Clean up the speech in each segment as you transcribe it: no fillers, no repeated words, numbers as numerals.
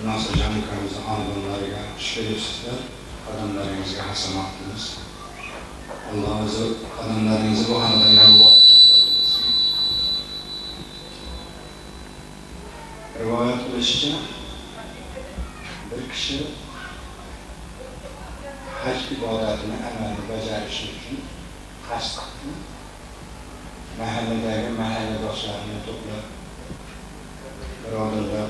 Nasırcan yukarımızda anadolularıyla şerefsizler, adamlarınızı hasamatınız. Allah'ınızı, adamlarınızı bu anadan yavrular eylesin. Rivayet ulaşınca bir kişi hac ibadetini amelini beceriş için hac kıldı. Mahalledeki mahalledaşlarını topla, biraderler,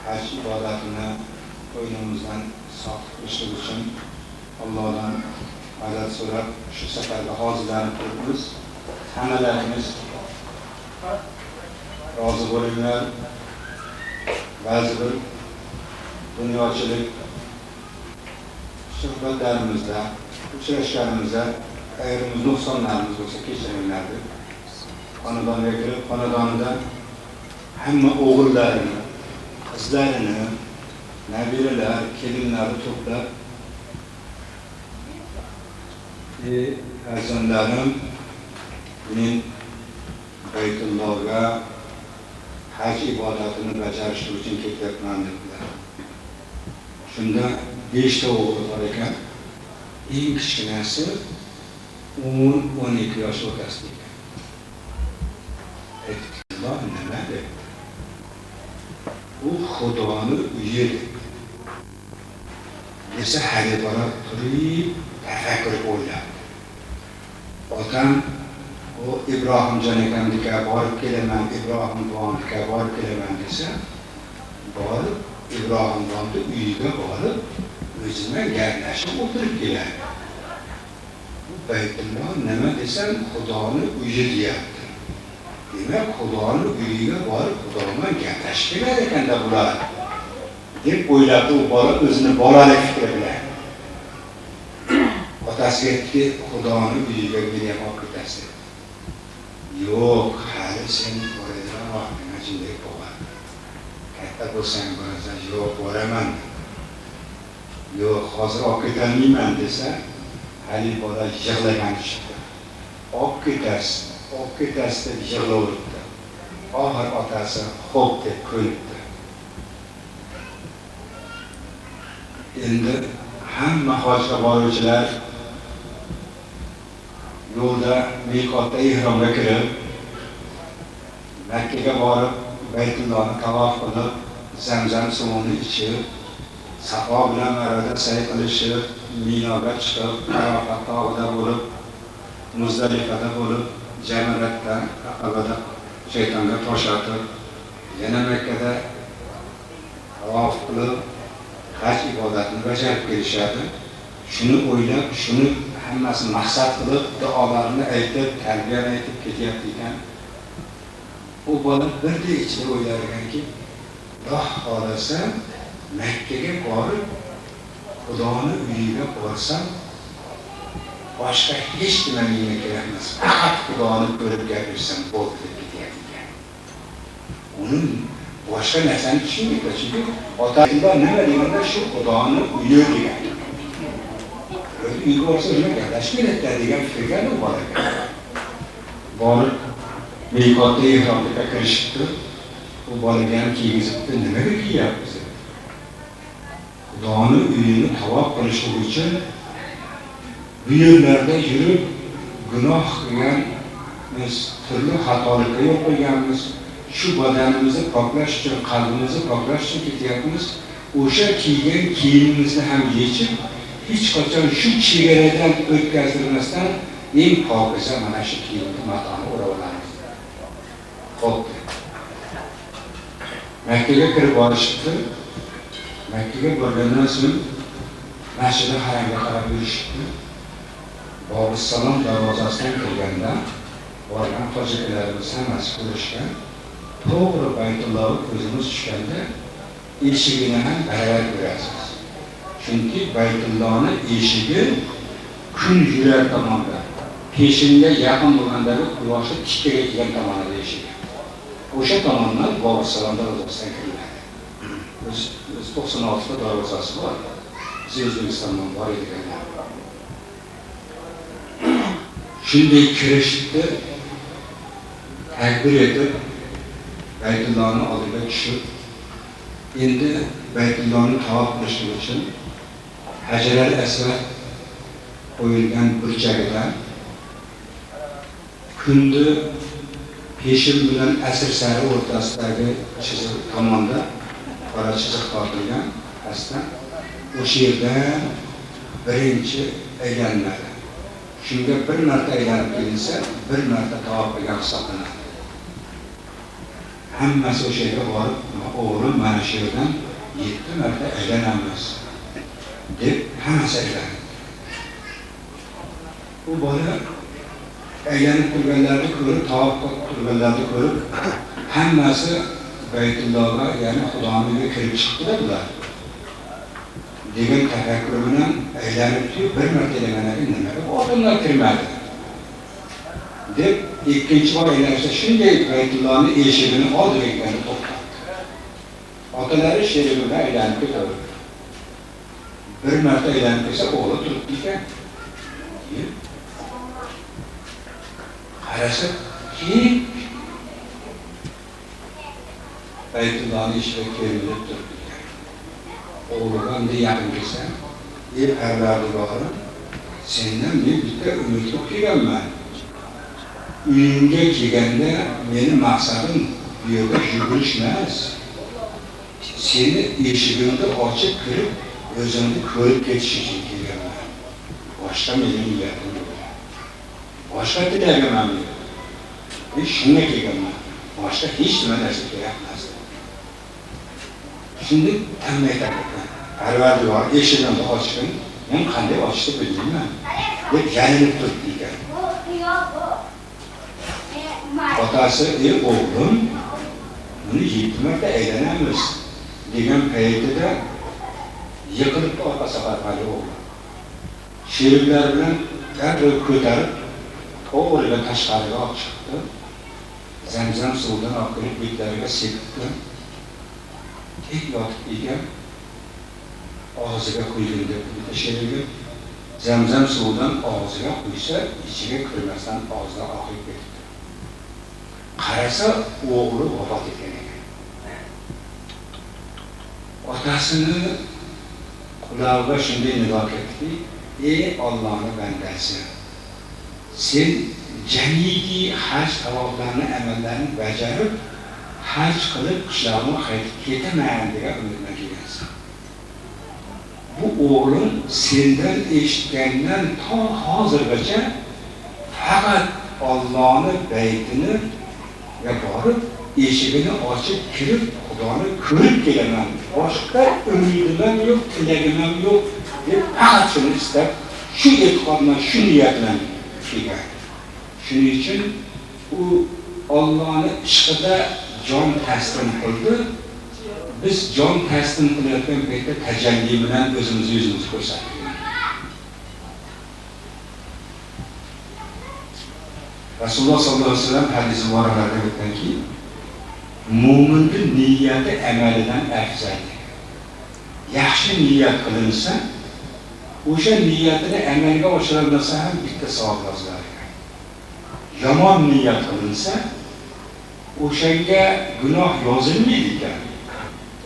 hac ibadetini oyunumuzdan sağ kılıştığı için Allah'dan adet sorar, şu seferde hazırlanıp dururuz. Hemelerimiz razı bölümler, bazı bir dünyaçılık sohbetlerimizde, uçuruşlarımızda eğerimiz noksanlarımız olsa geçirenlerdir. Konudan vekilir, konudanında hem oğullarını, kızlarını, nebireler, kelimleri toplar. Erzanlarım min Beytullah'a hac ibadetini beceriştiği için ketletmendirdiler. Şunda 5 oğlu var ekan, eng kichkinasi 10-12 yosh o'rtasida ekan. Aytdilar, nima deb? U Xudoni uyi desa hali bora turib tafakkur o'ylab. Otam o İbrahimcan ekandiga borib kelaman, İbrahim buvamnikiga borib kelaman desa, borib İbrahim buvamni uyiga borib o'zimga gaplashib o'tirib keladi. Baytulloh nima desam Xudoni uyi deyapti. Demak, Xudoni uyiga borib Xudo bilan gaplashib keladi ekanda bular deb o'ylabdi u bola o'zini bolalik fikri bilan. Otasiga aytdiki, Xudoni uyiga meni ham olib ketasiz. Yo'q, hali sen boradan vaqtingga jinday bo'lar. Katta bo'lsang borasan, yo'q, boraman. Yo'q, hozir olib ketolmayman desa, hali bola yig'lagan chiqdi. Olib ketasiz deb yig'laverdi. Oxir otasi xo'p deb ko'nibdi. Endi hamma hojga boruvchilar yo'lda miqotda ihromga kirib, Makkaga borib, Baytullohni tavof qilib, Zamzam suvini ichib, Safo bilan Marvada say qilishib, Minoga chiqib, Arafat tog'ida bo'lib, Muzdalifada bo'lib, Jamaratda, Aqabada shaytonga tosh otib, yana Makkada tavof qilib, haj ibodatini bajarib kelishadi. Shuni o'ylab, shuni hammasini maqsad qilib, duolarni aytib, tarbiyani aytib ketyapti ekan. U bola birda ichida o'ylar ekanki, Xudo xolasa Makkaga borib, Xudoni uyiga borsam, boshqa hech nima menga kerak emas. Faqat Xudoni ko'rib gapirsam bo'ldi deb ketyapti ekan. Uning boshqa narsani tushunmaydi, chunki otasidan nima deganda shu Xudoni uyi degan. Uyga borsa nima gaplashib kelayotgan degan fikrga u bola ekan. Borib miqotda ihromga kirishibdi. U bolaga ham kiygizibdi, nimaga kiyyapsiz? Xudoni uyini tavof qilish uchun bu yerlarda yurib gunoh qilganmiz, turli xatolikka yo'l qo'yganmiz. Shu badanimizni poklash uchun, qalbimizni poklash uchun ketyapmiz. O'sha kiygan kiyimimizni ham yechib, hech qachon shu chegaradan o'tkazilmasdan eng pokiza mana shu kiyimni matoni o'rab olamiz. Xo'p. Makkaga kirib borishibdi. Makkaga borgandan so'ng Masjid Haramga qarab yurishibdi. Bobussalom darvozasidan kirganda borgan hojilarimiz hammasi ko'rishgan. To'g'ri Baytullohga ko'zimiz tushganda eshigini ham baravar ko'rasiz. Chunki Baytullohni eshigi kun yurar tomonda, peshinga yaqin bo'lgandagi quyoshni tikkaga kelgan tomonda eshigi. O'sha tomondan Bobussalom darvozasidan kiriladi. Biz 96 ta darvozasi bor. O'zbekistondan bor ekan. Shunday kirishdi, takbir etib, Baytullohning oldiga tushib, endi Baytullohni tavof qilish uchun Hajar al-Asvad qo'yilgan burchagidan kunni peshin bilan asr sari o'rtasidagi chiziq tomonda qora chiziq tortilgan pastdan o'sha yerdan birinchi aylanadi. Shunga bir marta aylanib kelinsa, bir marta tavof qilgan hisoblanadi. Hammasi o'sha yerga borib, o'g'lim mana shu yerdan 7 marta aylanamiz deb hammasi aylanadi. Bu bola aylanib turganlarni ko'rib, tavof qilib turganlarni ko'rib, hammasi Baytullohga, ya'ni Xudoning kirib chiqdilar bular. Degan tafakkur bilan aylanib turib, bir marta aylangandan keyin nimaga odamlar kirmadi deb ikkinchi bor aylansa, shunday Baytullohning eshigini oldiga kelib to'xtadi. Otalari sherigi bilan aylanib ketadi. Bir marta aylanib kelsa, o'g'li turibdi ekan. Qarasa, keyin Baytullohning ishiga kelib turibdi. O'g'liga unday yaqin kelsa, Parvardigorim, sendan men bitta umid qilib kelganman. Uyimga kelganda meni maqsadim bu yerga yugurish emas. Seni eshigingni ochib kirib, o'zingni ko'rib ketish uchun kelganman. Boshqa mening niyatim yo'q. Boshqa tilagaman yo'q. Men shunga kelganman. Boshqa hech nima narsa kerak emas. Shunda tanlay ekan. Parvardigor eshigini ochgin, men qanday ochishni bilmayman deb yalinib turibdi ekan. Otasi, o'g'lim, buni 7 marta aylanamiz degan paytida yiqilib orqa safarqali o'g'lim. Sheriklar bilan darrov ko'tarib, o'g'liga tashqariga olib chiqdi. Zamzam suvidan oqirib betlariga sepdi. Tek yotib ekan, og'ziga qo'ydim deb bitta sherigi zamzam suvidan og'ziga qo'ysa, ichiga kirmasdan og'zidan oqib ketdi. Qarasa, o'g'li vafot etgan ekan. Otasini qulog'iga shunday nigoh ketdiki, ey Allohning bandasi, sen jamiki haj tavoflarni amallarini bajarib, haj qilib qishlog'imga qaytib ketaman degan umidga kelgansan. Bu o'g'lim sendan eshitgandan to hozirgacha faqat Allohning baytini borib, eshigini ochib kirib, Xudoni ko'rib kelaman. Boshqa umidim ham yo'q, tilagim ham yo'q deb faqat shuni istab, shu e'tiqod bilan, shu niyat bilan kelgan. Shuning uchun u Allohning ishqida jon taslim qildi. Biz jon taslim qilayotgan paytda tajalli bilan o'zimizni ko'rsatdik. Rasululloh sollallohu alayhi vasallam hadis muboraklarida aytganki, mo'minning niyati amalidan afzal. Yaxshi niyat qilinsa, o'sha niyatini amalga oshirolmasa ham bitta savob yozilar ekan. Yomon niyat qilinsa, o'shanga gunoh yozilmaydi ekan.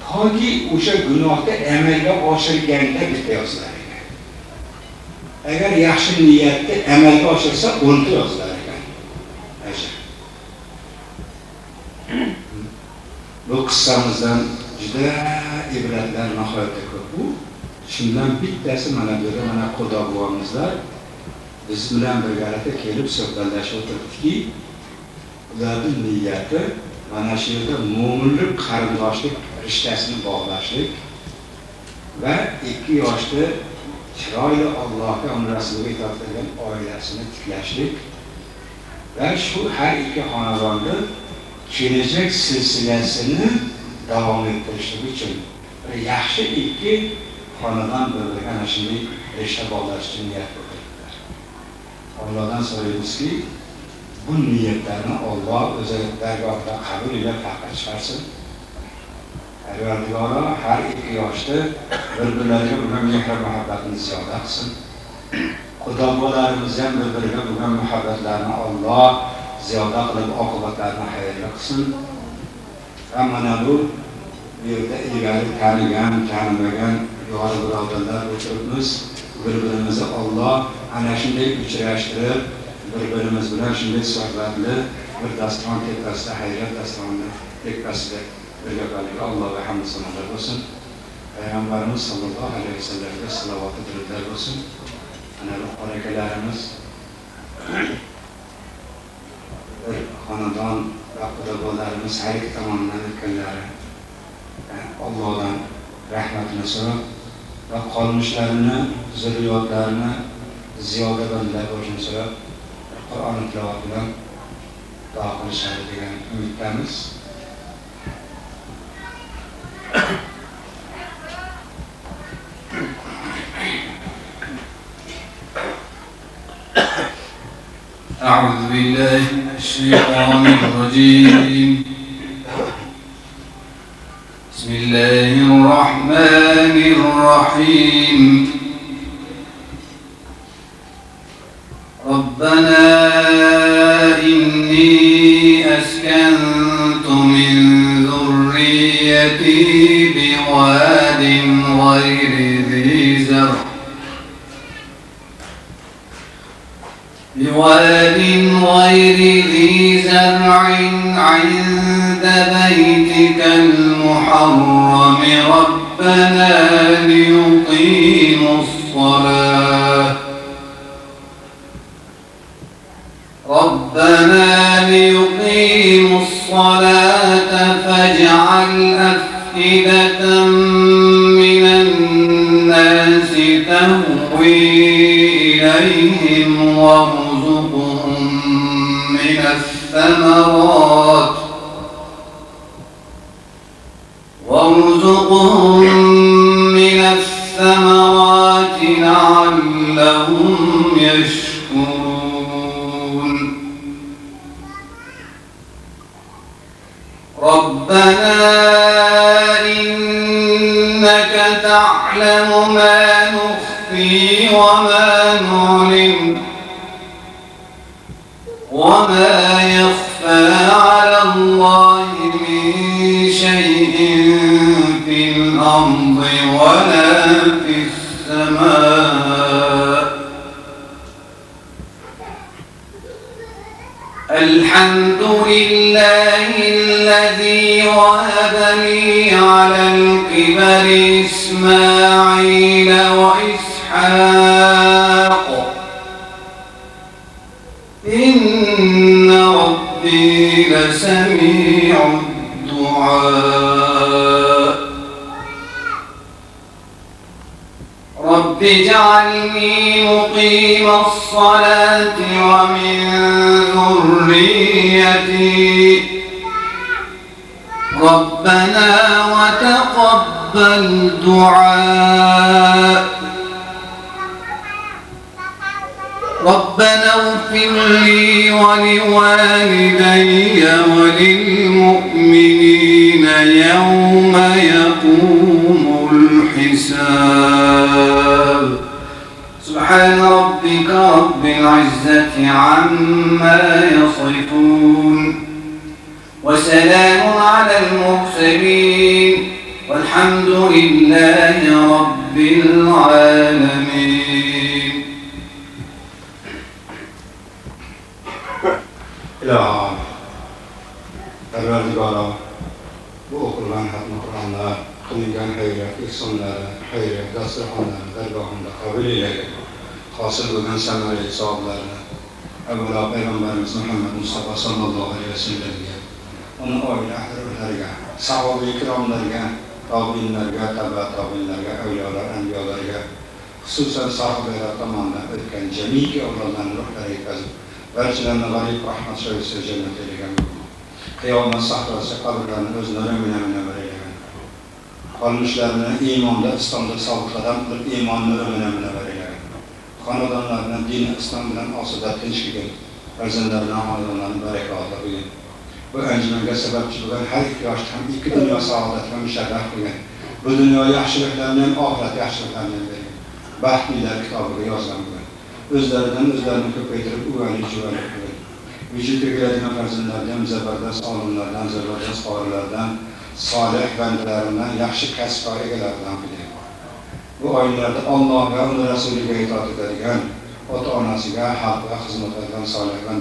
Toki o'sha gunohni amalga oshirganda bitta yozilar ekan. Agar yaxshi niyatni amalga oshirsa, 10 ta yozilar ekan. Bu qissamizdan juda ibratlar nihoyatda ko'p. Bu shundan bittasi mana bu yerda mana Xudo buvamizlar biz bilan birgalikda kelib suhbatlashib o'tirdikki, ularning niyati mana shu yerda mo'minlik, qarindoshlik rishtasini bog'lashlik va 2 yoshli chiroyli Allohga umrasiga itoat qilgan oilasini tiklashlik va shu har ikki xonadonni kelajak silsilasini davom ettirishlik uchun yaxshi 2 xonadon bilan ana shunday rishta bog'lash uchun niyat qildilar. Allohdan so'raymizki, bu niyatlarni Alloh o'zi dargohida qabul qilib haqqa chiqarsin. Parvardigor har 2 yoshda bir-birlariga bo'lgan mehr muhabbatini ziyoda qilsin. Xudolarimiz ham bir-biriga bo'lgan muhabbatlarni Alloh ziyoda qilib oqibatlarini xayrli qilsin. mana bu yerda ilgari tanigan, tanimagan yori birodarlar o'tiribmiz. Bir-birimizni Alloh ana shunday uchrashtirib, bir-birimiz bilan shunday suhbatli bir dasturxon tepasida, hayrat dasturxoni tepasida birga qolishga Allohga hamd sanolar bo'lsin. Payg'ambarimiz sollallohu alayhi vasallamga salovat va durudlar bo'lsin. Ana bu qorakalarimiz bir xonadon va xudolarimiz har ikki tomondan o'tganlari Allohdan rahmatini so'rab va qolmishlarini, zurriyotlarini ziyoda bandalar bo'lishini so'rab Qur'on tilovat bilan duo qilishadi degan umiddamiz. أعوذ بالله من الشيطان الرجيم. بسم الله الرحمن الرحيم. ربنا إني أسكنت من ذريتي بواد غير ذي زرع عند بيتك المحرم ربنا ليقيموا الصلاة فاجعل أفئدة من الناس تهوي إليهم وارزقهم من الثمرات لعلهم يشكرون. ربنا إنك تعلم ما نخفي وما نعلن وما يخفى على الله من شيء في الأرض ولا في السماء. الحمد لله الذي وهب لي على الكبر إسماعيل وإسحاق إن ربي لسميع الدعاء. رب اجعلني مقيم الصلاة ومن ذريتي ربنا وتقبل دعاء. ربنا اغفر لي ولوالدي وللمؤمنين يوم يقوم الحساب. سبحان ربك رب العزة عما يصفون وسلام على المرسلين والحمد لله رب العالمين. İlahi, Perverdigara, bu okulan hatmi Kur'anlar, kılınan hayret, ihsanları, hayret, dasturxonları, dergahında kabul eyle. Hasıl bugün semari sahablarını, evvela Peygamberimiz Muhammed Mustafa sallallahu aleyhi ve sellem'e, onun aile ahirlerine, sahabe-i kiramlarına, tabiinlerine, tabiinlerine, evliyalar, enbiyalarına, hususen sahabeler tamamen ötken cemiki avralarının ruhları kazıp, barchalarni g'arib rahmat shoyisi jannat aylagan. Qiyomat sahrasi qabrlarini o'zlari mina-mina aylagan. Qolmishlarini iymonda, islomda sobitlagan qilib iymonni mina-mina aylagan. Xonadonlarni din islom bilan osida tinchligin, farzandlarni xonadonlarini barakotli qilgan. Bu anjumanga sababchi bo'lgan har ikki yoshda ham ikki dunyo saodatga musharraf qilgan. Bu dunyo yaxshiliklarni ham oxirat yaxshiliklarini ham bergan. Baxtlilar kitobiga yozgan bo'lgan. O'zlaridan o'zlarini ko'paytirib, uvanlik qilgan. vujudga keladigan farzandlardan, zabardast olimlardan, zabardast qorilardan, solih bandalardan, yaxshi kasb egalaridan qiling. Bu oylarda Alloh va uning rasuliga itoat etadigan, ota-onasiga, xalqqa xizmat qilgan solih bandalar